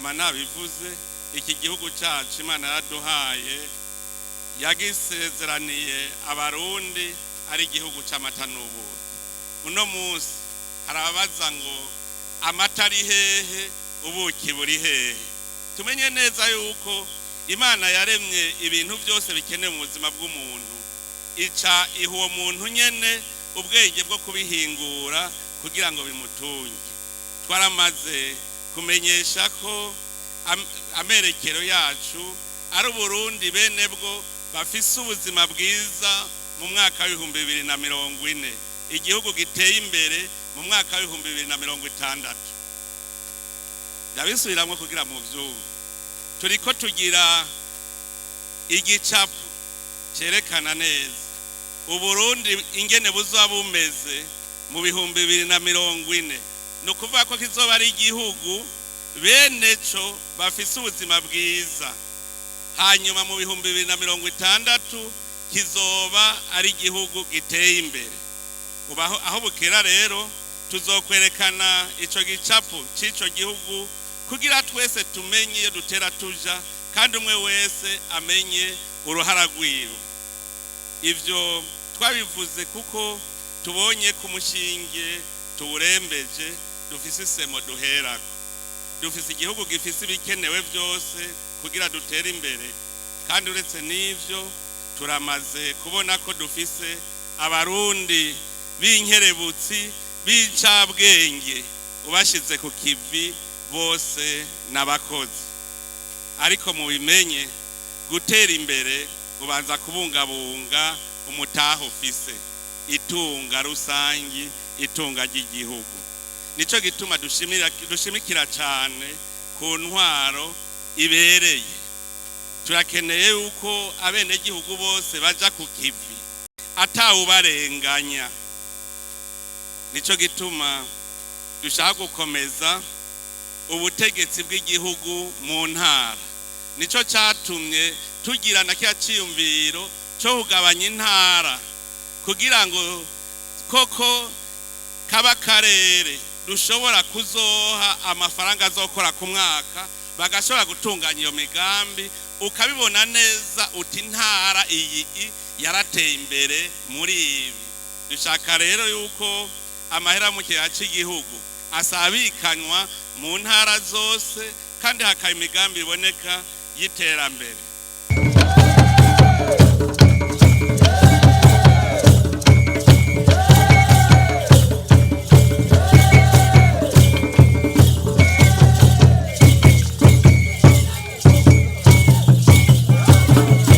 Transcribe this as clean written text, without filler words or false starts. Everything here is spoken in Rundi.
nama nabivuze iki gihugu cyacu Imana yaduhaye yagisezeraniye abarundi ari igihugu c'amata n'ubuki. Uno munsi harabaza ngo amata ari hehe ubuki buri hehe. Tumenye neza yuko Imana yaremye ibintu byose bikenewe mu buzima bw'umuntu, ica iha uwo muntu nyene ubwenge bwo kubihingura kugira ngo bimutunge. Twaramaze kumenyesha ko amerekero yacu ari Uburundi bene bwo bafise ubuzima bwiza mu mwaka w'2040, igihugu giteye imbere mu mwaka w'2060. Yabisubiramwe kugira mu vyubu. Turiko tugira igicapo cerekana neza Uburundi ingene buzoba bumeze mu 2040. Nukuvuga ko kizoba ari igihugu bene co bafise ubuzima bwiza, hanyuma mu 2060 kizoba ari igihugu giteye imbere. Aho bukera rero tuzokwerekana ico gicapo c'ico gihugu kugira twese tumenye iyo dutera tuja kandi umwe wese amenye uruhara rwiwe. Ivyo twabivuze kuko tubonye ku mushinge tuwurembeje dufise isemo duherako. Dufise igihugu gifise ibikenewe byose kugira dutere imbere, kandi uretse n'ivyo turamaze kubona ko dufise abarundi b'inkerebutsi b'incabwenge ubashize ku kivi bose n'abakozi. Ariko mubimenye gutera imbere ubanza kubungabunga umutaho ufise, itunga rusangi, itunga ry'igihugu. Nico gituma dushimikira cyane ku ntwaro ibereye. Turakeneye yuko abene gihugu bose baja ku kivi atawubarenganya. Nico gituma dushaka gukomeza ubutegetsi bw'igihugu mu ntara. Nico catumye tugira na kya ciyumviro cyo kugabanya intara kugira ngo koko kaba karere dushobora kuzoha amafaranga azokora ku mwaka, bagashobora gutunganya iyo migambi, ukabibona neza uti ntara iyi yarateye imbere muri ibi. Dushaka rero yuko amahera mu kiya cy'igihugu asabikanywa mu ntara zose kandi hakaba imigambi iboneka y'iterambere.